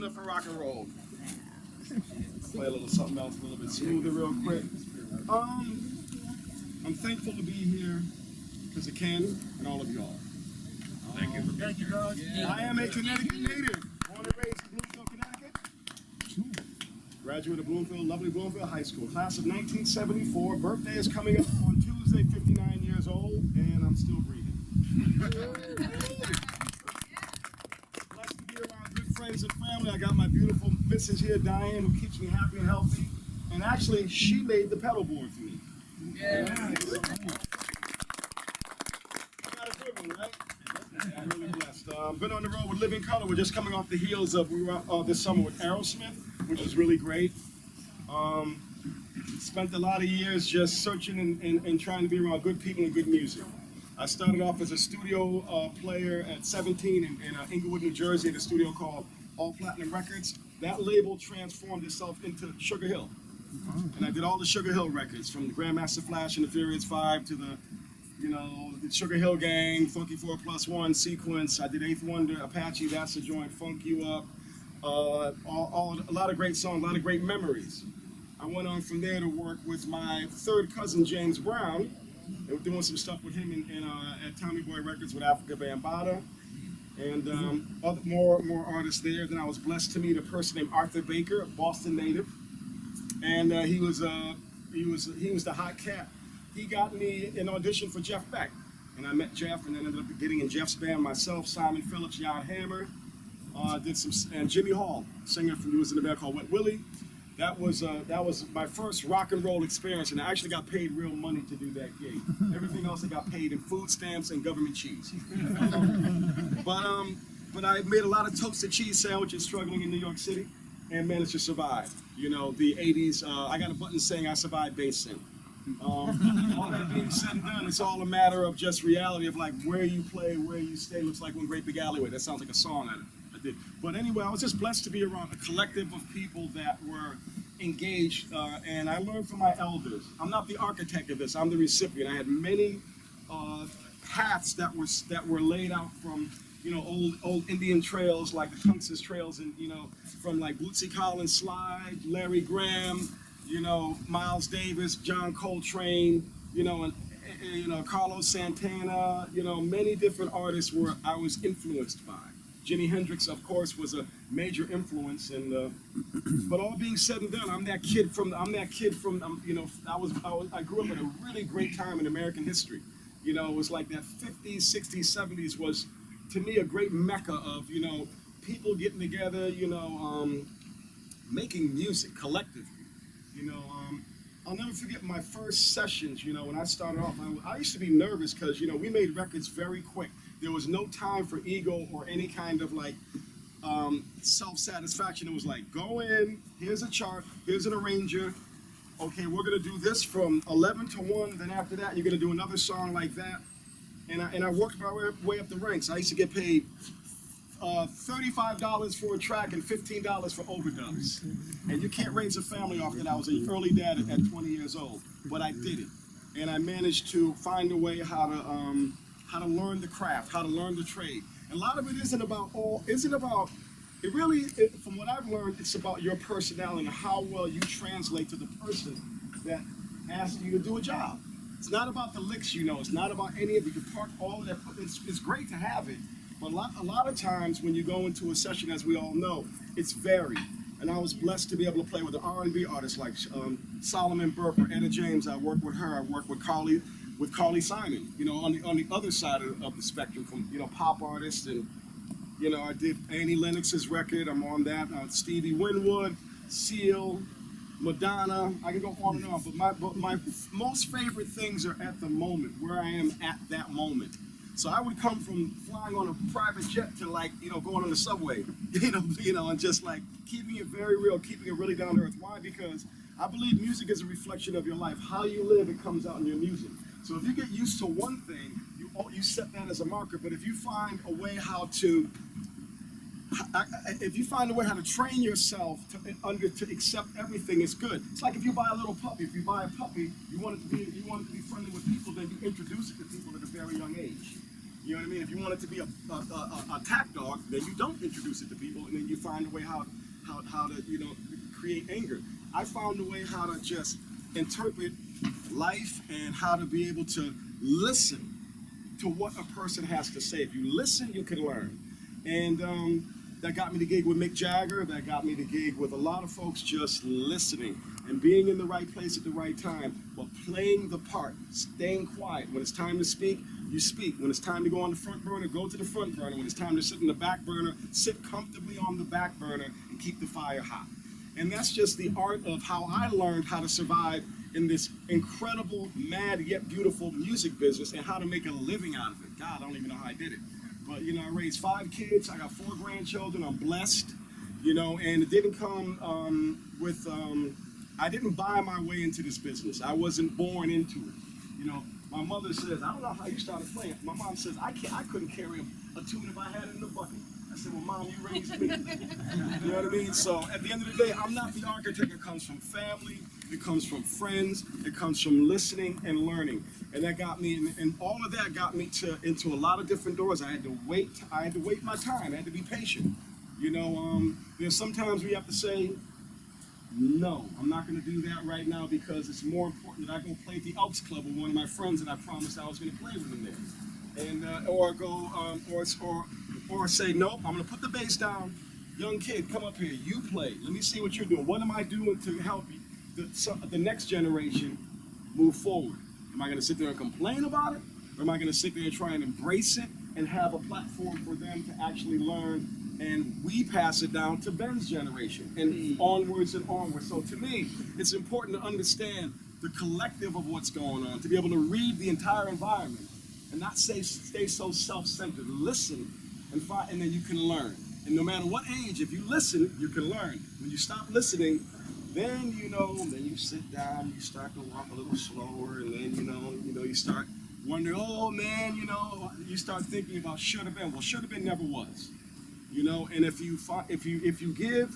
it for rock and roll. Play a little something else, a little bit smoother real quick. I'm thankful to be here because of Ken and all of y'all. Thank you. Thank you, guys. I am a Connecticut native, born and raised in Bloomfield, Connecticut. Graduate of Bloomfield, lovely Bloomfield High School, class of 1974. Birthday is coming up on Tuesday, 59 years old, and I'm still breathing. Blessed to be around good friends and family. I got my beautiful missus here, Diane, who keeps me happy and healthy. And actually, she made the pedal board for me. Yeah. Not a good one, right? I'm really blessed. Been on the road with Living Color. We're just coming off the heels of, we were this summer with Aerosmith, which was really great. Spent a lot of years just searching and trying to be around good people and good music. I started off as a studio player at 17 in Inglewood, New Jersey, at a studio called All Platinum Records. That label transformed itself into Sugar Hill. And I did all the Sugar Hill records, from the Grandmaster Flash and the Furious 5 to the, the Sugar Hill Gang, Funky 4+1, Sequence. I did Eighth Wonder, Apache, That's the Joint, Funk You Up. A lot of great songs, a lot of great memories. I went on from there to work with my third cousin, James Brown. They were doing some stuff with him at Tommy Boy Records with Africa Bambaataa. And more artists there. Then I was blessed to meet a person named Arthur Baker, a Boston native. And he was the hot cat. He got me an audition for Jeff Beck, and I met Jeff, and then ended up getting in Jeff's band myself, Simon Phillips, Jan Hammer, and Jimmy Hall, singer who was in a band called Wet Willie. That was my first rock and roll experience, and I actually got paid real money to do that gig. Everything else I got paid in food stamps and government cheese. But I made a lot of toasted cheese sandwiches struggling in New York City, and managed to survive. You know, the 80s, I got a button saying I survived bass sync. All that being said and done, it's all a matter of just reality of like where you play, where you stay. Looks like One Great Big Alleyway. That sounds like a song I did. But anyway, I was just blessed to be around a collective of people that were engaged, and I learned from my elders. I'm not the architect of this, I'm the recipient. I had many paths that were laid out from old Indian trails like the Tungus trails, and from like Bootsy Collins Slide, Larry Graham, Miles Davis, John Coltrane, and Carlos Santana, many different artists I was influenced by. Jimi Hendrix, of course, was a major influence, and but all being said and done, I grew up at a really great time in American history. It was like that 50s, 60s, 70s was, to me, a great mecca of, people getting together, making music collectively. I'll never forget my first sessions, when I started off. I used to be nervous because, we made records very quick. There was no time for ego or any kind of like self-satisfaction. It was like, go in, here's a chart, here's an arranger. Okay, we're gonna do this from 11 to 1, then after that, you're gonna do another song like that. And I worked my way up the ranks. I used to get paid $35 for a track and $15 for overdubs. And you can't raise a family off that. I was an early dad at 20 years old, but I did it. And I managed to find a way how to learn the craft, how to learn the trade. And a lot of it from what I've learned, it's about your personality and how well you translate to the person that asked you to do a job. It's not about the licks, it's not about any of it. You can park all of that. It's great to have it, but a lot of times when you go into a session, as we all know, it's varied. And I was blessed to be able to play with an R&B artist like Solomon Burke or Etta James. I worked with her. I worked with Carly Simon, on the other side of the spectrum, from pop artists, and I did Annie Lennox's record. I'm on that. Stevie Winwood, Seal, Madonna. I can go on and on. But my most favorite things are at the moment, where I am at that moment. So I would come from flying on a private jet to going on the subway, and just like keeping it very real, keeping it really down to earth. Why? Because I believe music is a reflection of your life. How you live, it comes out in your music. So if you get used to one thing, you set that as a marker. But if you find a way how to train yourself to accept everything, is good. It's like if you buy a little puppy. If you buy a puppy, you want it to be friendly with people, then you introduce it to people at a very young age. You know what I mean? If you want it to be a attack dog, then you don't introduce it to people, and then you find a way how to, you know, create anger. I found a way how to just interpret life and how to be able to listen to what a person has to say. If you listen, you can learn. And that got me the gig with Mick Jagger. That got me the gig with a lot of folks, just listening and being in the right place at the right time, but playing the part, staying quiet. When it's time to speak, you speak. When it's time to go on the front burner, go to the front burner. When it's time to sit in the back burner, sit comfortably on the back burner and keep the fire hot. And that's just the art of how I learned how to survive in this incredible, mad yet beautiful music business and how to make a living out of it. God, I don't even know how I did it. But, you know, I raised 5 kids. I got 4 grandchildren. I'm blessed, you know, and it didn't come I didn't buy my way into this business. I wasn't born into it. You know, my mother says, I don't know how you started playing. My mom says, I couldn't carry a tune if I had it in the bucket. I said, well, Mom, you raised me. You know what I mean? So at the end of the day, I'm not the architect. It comes from family. It comes from friends. It comes from listening and learning. And that got me, and all of that got me into a lot of different doors. I had to wait my time. I had to be patient. You know, there's sometimes we have to say, no, I'm not going to do that right now because it's more important that I go play at the Elks Club with one of my friends and I promised I was going to play with him there. And or say, nope, I'm going to put the bass down. Young kid, come up here. You play. Let me see what you're doing. What am I doing to help you, the next generation move forward? Am I going to sit there and complain about it? Or am I going to sit there and try and embrace it and have a platform for them to actually learn, and we pass it down to Ben's generation and onwards and onwards. So to me, it's important to understand the collective of what's going on, to be able to read the entire environment and not stay so self-centered. Listen and then you can learn. And no matter what age, if you listen, you can learn. When you stop listening, then you sit down, you start to walk a little slower, and then you start wondering, oh man, you start thinking about should have been. Well, should have been never was. And if you give,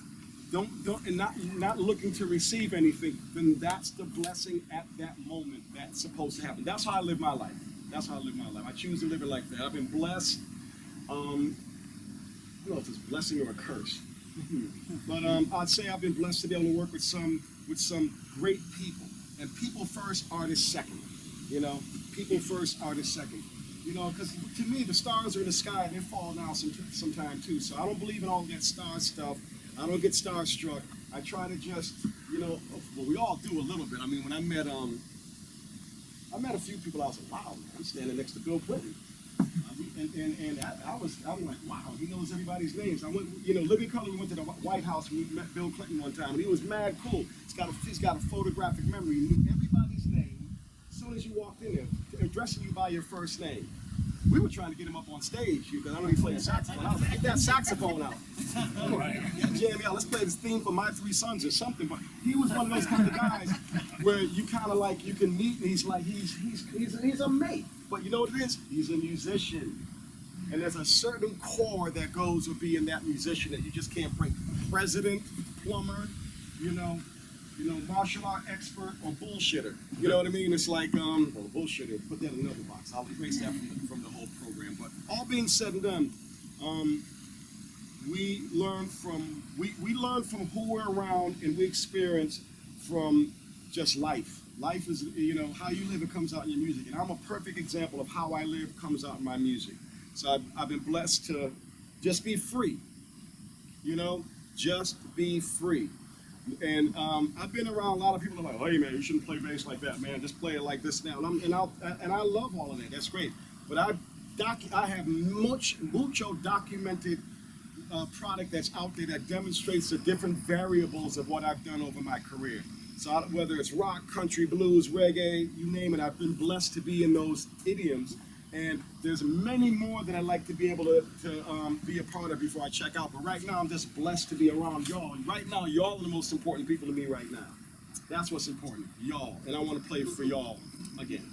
and not looking to receive anything, then that's the blessing at that moment that's supposed to happen. That's how I live my life. I choose to live it like that. I've been blessed. I don't know if it's a blessing or a curse, but I'd say I've been blessed to be able to work with some great people. And people first, artists second. People first, artists second. Because to me, the stars are in the sky and they fall down sometime too. So I don't believe in all that star stuff. I don't get starstruck. I try to just, well, we all do a little bit. I mean, when I met a few people, I was like, wow, man, I'm standing next to Bill Clinton. And I was like, wow, he knows everybody's names. I went, Living Color, we went to the White House and we met Bill Clinton one time, and he was mad cool. He's got a photographic memory. He knew everybody's name as soon as you walked in there, addressing you by your first name. We were trying to get him up on stage because I know he played saxophone. I was like, get that saxophone out. Jam out. Let's play this theme for My Three Sons or something. But he was one of those kind of guys where you kind of like, you can meet and he's like, he's a mate. But you know what it is? He's a musician. And there's a certain core that goes with being that musician that you just can't break. President, plumber, martial art expert or bullshitter. You know what I mean? It's like, bullshitter, put that in another box. I'll erase that from the whole program. But all being said and done, we learn from who we're around, and we experience from just life. Life is, how you live, it comes out in your music. And I'm a perfect example of how I live comes out in my music. So I've been blessed to just be free. Just be free. And I've been around a lot of people that are like, hey man, you shouldn't play bass like that, man. Just play it like this now. And I love all of that. That's great. But I have mucho documented product that's out there that demonstrates the different variables of what I've done over my career. So whether it's rock, country, blues, reggae, you name it, I've been blessed to be in those idioms. And there's many more that I'd like to be able to be a part of before I check out. But right now, I'm just blessed to be around y'all. And right now, y'all are the most important people to me right now. That's what's important, y'all. And I want to play for y'all again.